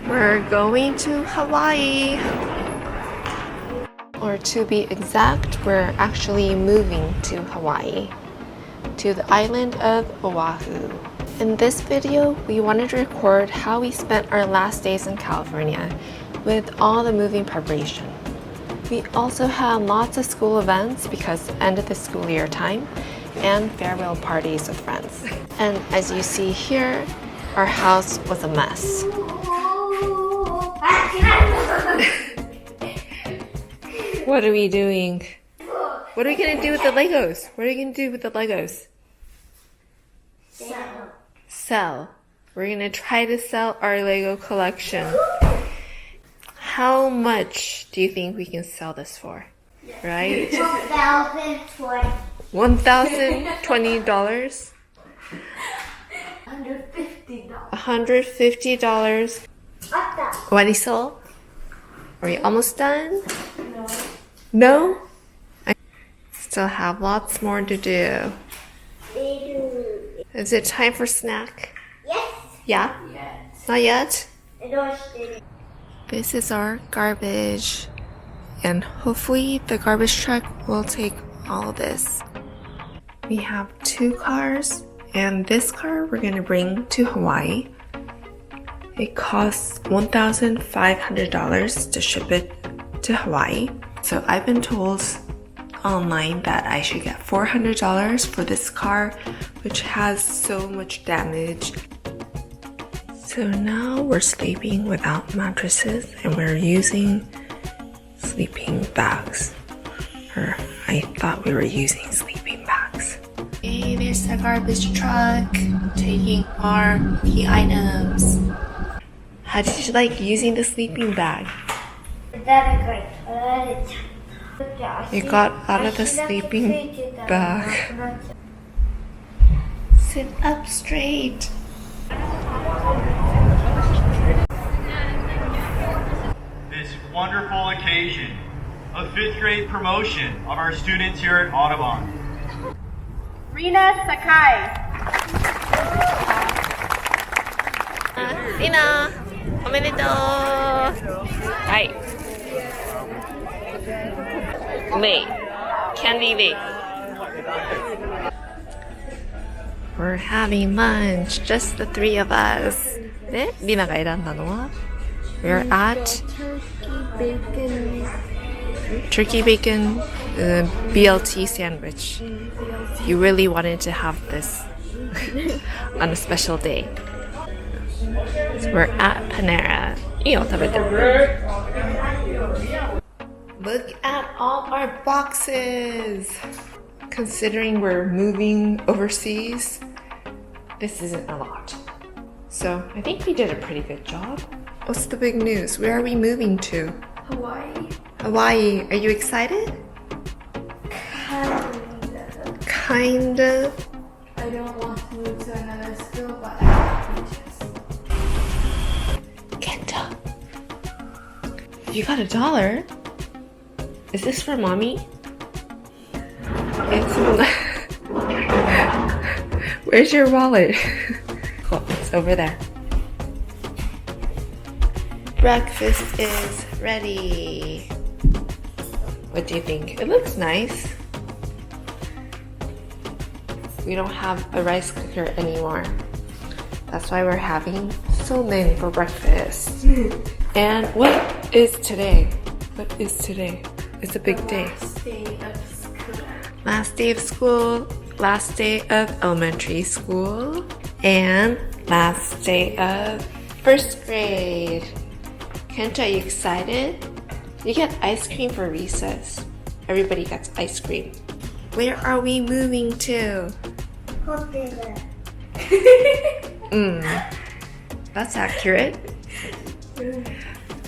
We're going to Hawaii. Or to be exact, we're actually moving to Hawaii, to the island of Oahu. In this video, we wanted to record how we spent our last days in California with all the moving preparation. We also had lots of school events because the end of the school year time and farewell parties with friends. And as you see here, our house was a mess. What are we doing? What are we gonna do with the Legos? What are we gonna do with the Legos? Sell. We're gonna try to sell our Lego collection. How much do you think we can sell this for? Right? $1,020. $1,020? $150. What is sold? Are we almost done? No? I still have lots more to do. Is it time for snack? Yes. Yeah? Yes. Not yet? This is our garbage. And hopefully the garbage truck will take all of this. We have 2 cars, and this car we're gonna bring to Hawaii. It costs $1,500 to ship it to Hawaii. So I've been told online that I should get $400 for this car, which has so much damage. So now we're sleeping without mattresses and we're using sleeping bags. Or I thought we were using sleeping bags. Hey, there's the garbage truck taking our key items. How did you like using the sleeping bag? You got out of the sleeping bag. Sit up straight. This wonderful occasion of 5th grade promotion of our students here at Audubon. Rina Sakai. Rina, おめでとう。はい。Lee. Candy Lee. We're having lunch, just the 3 of us. で、リナが選んだのは We're at Turkey bacon BLT sandwich. You really wanted to have this on a special day. So we're at Panera. いいよ、食べて。Look at all our boxes! Considering we're moving overseas, this isn't a lot. So I think we did a pretty good job. What's the big news? Where are we moving to? Hawaii. Hawaii. Are you excited? Kinda. I don't want to move to another school, but I have beaches. Kenta. You got $1? Is this for mommy? It's Where's your wallet? Cool, it's over there. Breakfast is ready. What do you think? It looks nice. We don't have a rice cooker anymore. That's why we're having somen for breakfast. And what is today? What is today? It's a big day. Last day of school, last day of elementary school, and last day of 1st grade. Kenta, are you excited? You get ice cream for recess. Everybody gets ice cream. Where are we moving to? That's accurate.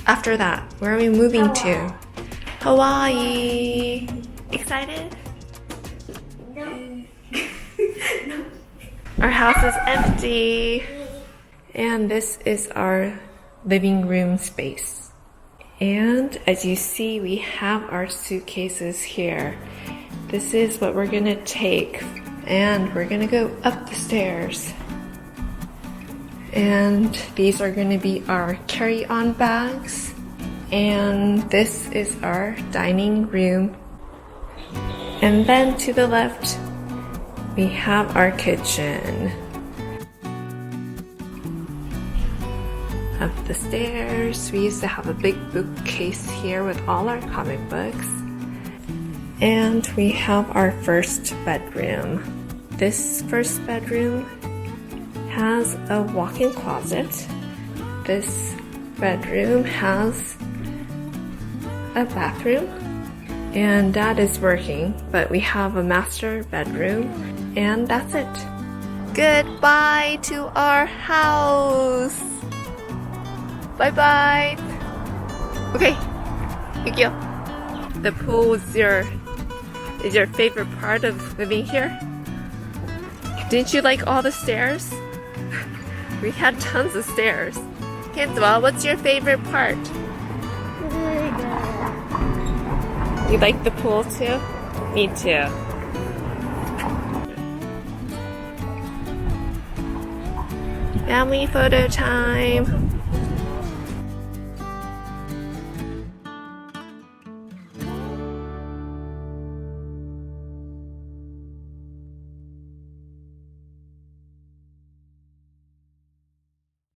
After that, where are we moving to? Hawaii. Excited? No. Our house is empty. And this is our living room space. And as you see, we have our suitcases here. This is what we're gonna take. And we're gonna go up the stairs. And these are going to be our carry-on bags. And this is our dining room. And then to the left, we have our kitchen. Up the stairs, we used to have a big bookcase here with all our comic books. And we have our first bedroom. This first bedroom has a walk-in closet. This bedroom has a bathroom. And Dad is working, but we have a master bedroom. And that's it. Goodbye to our house! Bye-bye! Okay, Yukio. The pool is your favorite part of living here? Didn't you like all the stairs? We had tons of stairs. Kendall, what's your favorite part? You like the pool too? Me too. Family photo time.